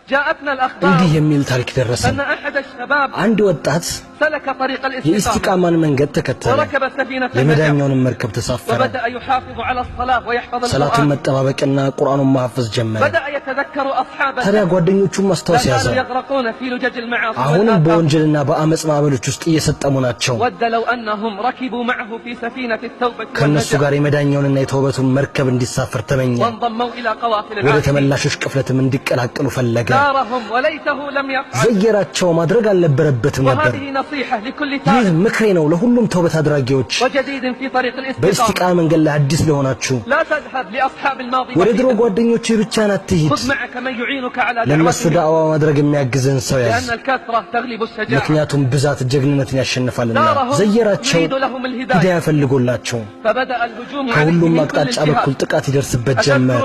جاءتنا الأخبار እንዲህ የሚል ታሪክ ደረሰን። أن أحد الشباب አንድ ወጣት سلك طريق الاستقامة የኢስቲቃማን መንገድ ተከተለ። وركب سفينة የመዳኛውን መርከብ ተሳፈረ። وبدأ يحافظ على الصلاة ويحفظ ሰላቱን القرآن መጠባበቅና ቁርአኑን ማሐፈዝ ጀመረ። بدأ يتذكر أصحابه ታዲያ ጓደኞቹን ማስታወስ ያዘ። كانوا يغرقون في لجج المعاصي አሁንም والآثام በወንጀልና በአመጽ ማዕበሎች ውስጥ እየሰጠሙ ናቸው። ود لو أنهم ركبوا معه في سفينة التوبة ከነሱ والنجاة ጋር የመዳኛውንና የተውበቱን መርከብ እንዲሳፈር ተመኘ። وانضموا إلى قوافل ወደ العالمين ተመላሾች ቅፍለትም እንዲቀላቀሉ ፈለገ። دارهم وليته لم يفعل ዘየራቸው ማድረግ አልነበረበትም ነበር። وهذه نصيحة لكل ይህ تائب ምክሬ ነው ለሁሉም ተውበት አድራጊዎች፣ وجديد في طريق በኢስቲቃማ الاستقامة መንገድ ላይ አዲስ ለሆናችሁ። لا تذهب لأصحاب الماضي ወደ ድሮ وحيدا ጓደኞች ብቻህን አትሂድ። خذ معك من يعينك على ለነሱ دعوتهم ዳዕዋ ማድረግ የሚያግዝን ሰው ያዝ። لأن الكثرة تغلب الشجاعة ምክንያቱም ብዛት ጀግንነትን ያሸንፋልና። دارهم ዘየራቸው يريد لهم ሂዳያ الهداية ፈልጎላቸው فبدأ الهجوم عليه ከሁሉም من كل አቅጣጫ በኩል الجهات ጥቃት ይደርስበት ጀመር።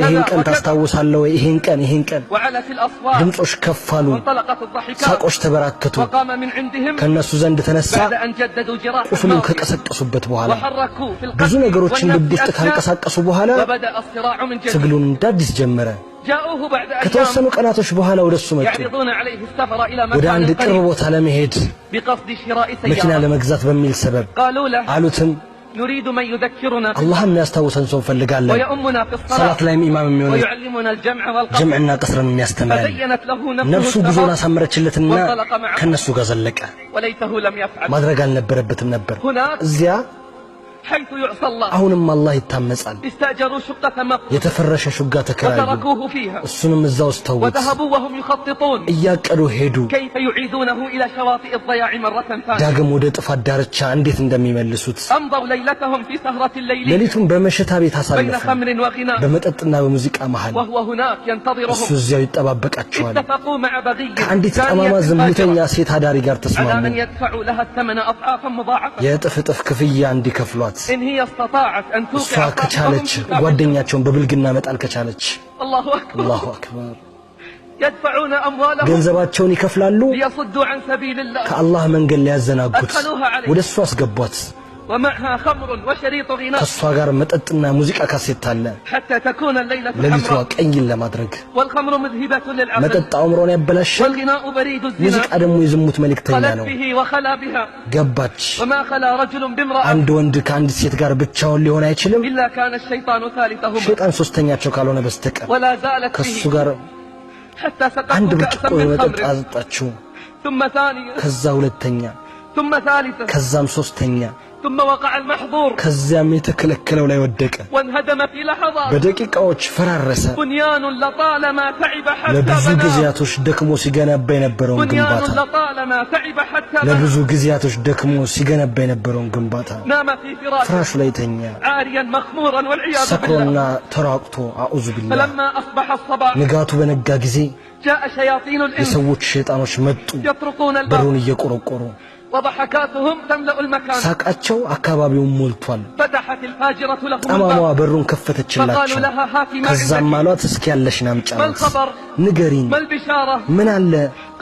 ይሄን ቀን ታስታውሳለህ ወይ? ይሄን ቀን وعلت الأصوات ድምጾች ከፍ አሉ፣ وانطلقت الضحكات ሳቆች ተበራከቱ። وقام من عندهم ከነሱ ዘንድ ተነሳ። بعد أن جددوا جراح ቁስሉን الماضي ከቀሰቀሱበት በኋላ وحركوا في ብዙ القتل ነገሮችን ልብ ውስጥ والنفس ካንቀሳቀሱ በኋላ وبدأ الصراع من جديد ትግሉን እንዳዲስ ጀመረ። جاءوه بعد ከተወሰኑ أيام ቀናቶች በኋላ ወደሱ መጡ። يعرضون عليه السفر إلى ወደ አንድ مكان ቅርብ قريب ቦታ ለመሄድ بقصد شراء መኪና سيارة ለመግዛት በሚል ሰበብ قالوا له አሉትም نريد من يذكرنا አላህም የሚያስታውሰን ሰው እንፈልጋለን፣ ويؤمنا في الصلاة ሰላት ላይም ኢማም የሚሆን ويعلمنا الجمع والقصر ጀምዕና ቅስርን የሚያስተምረን። فزينت له ነፍሱ نفسه ጉዞን السفر አሳመረችለትና وانطلق معه ከነሱ ጋር ዘለቀ። وليته لم يفعل ማድረግ አልነበረበትም ነበር። هناك እዚያ حيث يعصى الله አሁንም አላህ ይታመጻል። استأجروا شقة مقر የተፈረሸ ሹጋ ተከራዩ፣ وتركوه فيها እሱንም እዛ ውስጥ ተውት። وذهبوا وهم يخططون እያቀዱ ሄዱ كيف يعيدونه إلى شواطئ الضياع مرة ثانية ዳግም ወደ ጥፋት ዳርቻ እንዴት እንደሚመልሱት። أمضوا ليلتهم في سهرة الليل ሌሊቱን በመሸታ ቤት بين አሳለፉ፣ خمر وغناء በመጠጥና በሙዚቃ መሃል። وهو هناك እሱ ينتظرهم እዚያው ይጠባበቃቸዋል። اتفقوا مع بغي ከአንዲት ጠማማ ثانية ዝሙተኛ فاجرة ሴት አዳሪ ጋር على ተስማሙ፣ أن يدفعوا لها الثمن أضعافا مضاعفة የእጥፍ እጥፍ ክፍያ እንዲከፍሏት። إن هي استطاعت أن እሷ توقع صاحبهم ከቻለች في الكعبة. ጓደኛቸውን በብልግና መጣል ከቻለች፣ الله أكبر አላሁ አክበር፣ يدفعون أموالهم ገንዘባቸውን ይከፍላሉ። ليصدوا عن سبيل الله ከአላህ መንገድ ሊያዘናጉት أدخلوها عليه ወደ እሱ አስገቧት። ومعها خمر وشريط غناء ከእሷ ጋር መጠጥና ሙዚቃ ካሴት አለ፣ حتى تكون الليلة ሌሊቷ حمراء ቀይን ለማድረግ። والخمر مذهبة للعقل መጠጥ አእምሮን ያበላሻል፣ والغناء بريد ሙዚቃ الزنا ደግሞ የዝሙት መልእክተኛ خلت ነው። به وخلا بها ገባች። وما خلا رجل بامرأة አንድ ወንድ ከአንዲት ሴት ጋር ብቻውን ሊሆን አይችልም፣ إلا كان الشيطان ثالثهما ሸይጣን ሶስተኛቸው ካልሆነ በስተቀር። ولا زالت ከሱ به ጋር حتى አንድ سقته ብርጭቆ كأسا من መጠጥ خمر አጠጣችው፣ ثم ثانية ከዛ ሁለተኛ፣ ثم ثالثة ከዛም ሶስተኛ፣ ثم وقع المحظور ከዚያም የተከለከለው ላይ ወደቀ። وانهدم في لحظات በደቂቃዎች ፈራረሰ። بنيان لطالما تعب حتى ለብዙ بناه ጊዜያቶች ደክሞ ሲገነባ የነበረውን بنيان ግንባታ لطالما تعب حتى ለብዙ بناه ጊዜያቶች ደክሞ ሲገነባ የነበረውን ግንባታ نام في فراشه ፍራሹ ላይ ተኛ፣ عاريا مخمورا والعياذ ሰክሮና بالله ተራቅቶ አዑዙ ቢላህ። فلما أصبح الصباح ንጋቱ በነጋ ጊዜ جاء شياطين الإنس የሰዎች ሸይጣኖች መጡ፣ يطرقون الباب በሩን እየቆረቆሩ። وضحكاتهم تملأ المكان ሳቃቸው አካባቢውን ሞልቷል። فتحت الفاجرة لهم ጠማማዋ الباب በሩን فقالوا ከፈተችላቸው። لها هاتي ما ከዛም عندك አሏት እስኪ ያለሽን አምጪ ما አሏት። الخبر ንገሪኝ ما البشارة ምን አለ?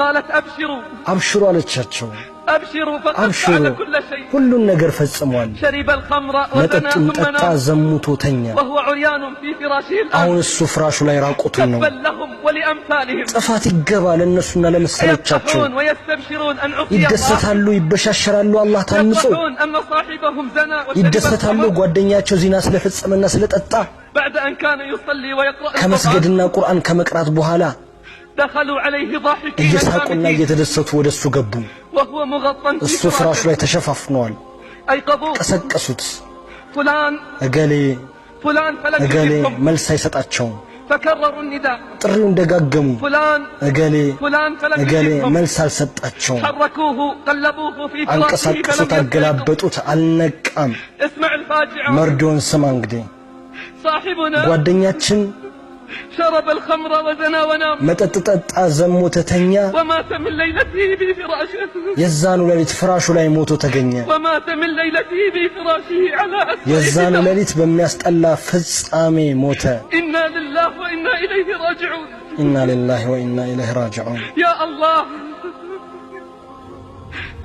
قالت أبشروا አብሽሩ አለቻቸው። أبشروا فقد አብሽሩ فعل كل شيء ሁሉን ነገር ፈጽሟል። شرب الخمر وزنى መጠጡን ثم ጠጣ፣ نام ዘሙቶ ተኛ። وهو عريان في فراشه አሁን الآن እሱ ፍራሹ ላይ ራቁቱን ነው። تبا لهم ولأمثالهم ጥፋት ይገባ ለእነሱና ለመሰሎቻቸው። يفرحون ويستبشرون أن عصي الله ይደሰታሉ፣ ይበሻሸራሉ። አላህ ታንጾ يفرحون أن صاحبهم زنى وشرب ይደሰታሉ። الخمر ጓደኛቸው ዚና ስለፈጸመና ስለጠጣ بعد أن كان يصلي ويقرأ القرآن ከመስገድና ቁርአን ከመቅራት በኋላ دخلوا عليه ضاحكين እየሳቁና سامتين እየተደሰቱ ወደሱ ገቡ። وهو مغطى في እሱ ፍራሹ فراشه ላይ ተሸፋፍኗል። أيقظوه ቀሰቀሱት። فلان እገሌ فلان فلم እገሌ يجبهم መልስ አይሰጣቸውም። فكرروا النداء ጥሪውን ደጋገሙ። فلان እገሌ فلان فلم እገሌ يجبهم መልስ አልሰጣቸውም። حركوه قلبوه في فراشه አንቀሳቀሱት፣ فلم يستيقظ አገላበጡት፣ አልነቃም። اسمع الفاجعة መርዶን ስማ እንግዲህ صاحبنا ጓደኛችን شرب الخمر وزنى ونام መጠጥ ጠጣ፣ ዘሞተ፣ ተኛ። ومات من ليلته في فراشه የዛኑ ሌሊት ፍራሹ ላይ ሞቶ ተገኘ። ومات من ليلته في فراشه على የዛኑ أسفل ሌሊት በሚያስጠላ ፍጻሜ ሞተ። إنا لله وإنا إليه راجعون ኢና ሊላሂ ወኢና ኢለይሂ ራጂዑን። يا الله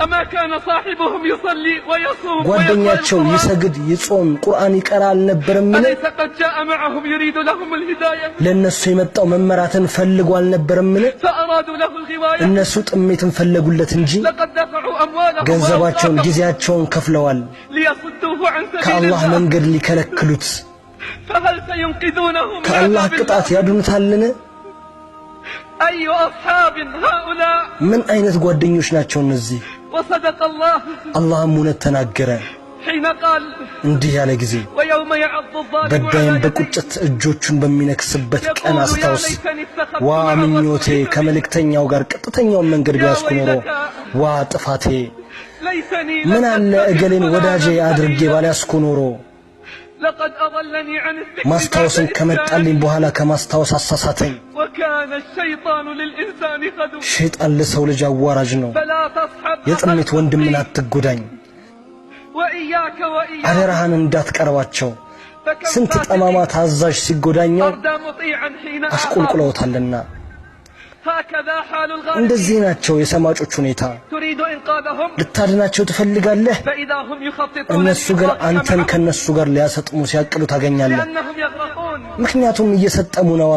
أما كان صاحبهم يصلي ويصوم ጓደኛቸው ይሰግድ ይጾም ቁርአን ይቀራል ነበርምን أليس قد جاء معهم يريد لهم الهداية ለነሱ የመጣው መመራትን ፈልጎ አልነበርምን فأرادوا له الغواية እነሱ ጥሜትን ፈለጉለት እንጂ لقد دفعوا أموالهم ገንዘባቸውን ጊዜያቸውን ከፍለዋል ليصدوه عن سبيل ከአላህ الله መንገድ ሊከለክሉት فهل سينقذونه من ከአላህ عذاب ቅጣት الله ያድኑታልን أي أصحاب هؤلاء ምን አይነት ጓደኞች ናቸው እነዚህ وصدق الله አላህም እውነት ተናገረ حين قال እንዲህ ያለ ጊዜ ويوم يعض الظالم በዳይም على በቁጭት እጆቹን በሚነክስበት ቀን يقول يا አስታውስ ليتني اتخذت ዋ مع ምኞቴ الرسول ከመልእክተኛው ጋር ቀጥተኛውን መንገድ ቢያስኩ ኖሮ ዋ ጥፋቴ ليتني ምን አለ እገሌን لاتخذت ወዳጄ فلانا አድርጌ خليلا. ባልያስኩ ኖሮ لقد أضلني عن الذكر ማስታወስን بعد إذ ከመጣልኝ جاءني. በኋላ ከማስታወስ አሳሳተኝ وكان الشيطان للإنسان خذولا ሸይጣን ለሰው ልጅ አዋራጅ ነው فلا تصحب የጥሜት أخا ወንድምን الخبيث. አትጎዳኝ وإياك وإياك አደራህን እንዳትቀርባቸው فكم ስንት فاسق ጠማማ ታዛዥ ሲጎዳኘው أردى مطيعا حين أعطاه አሽቆልቁለውታልና هكذا حال እንደዚህ الغالبين ናቸው የሰማጮች ሁኔታ تريد إنقاذهم ልታድናቸው ትፈልጋለህ فإذا هم يخططون እነሱ ግን للإغراق አንተን معهم ከነሱ ጋር ሊያሰጥሙ ሲያቅዱ ታገኛለህ لأنهم يغرقون ምክንያቱም እየሰጠሙ ነዋ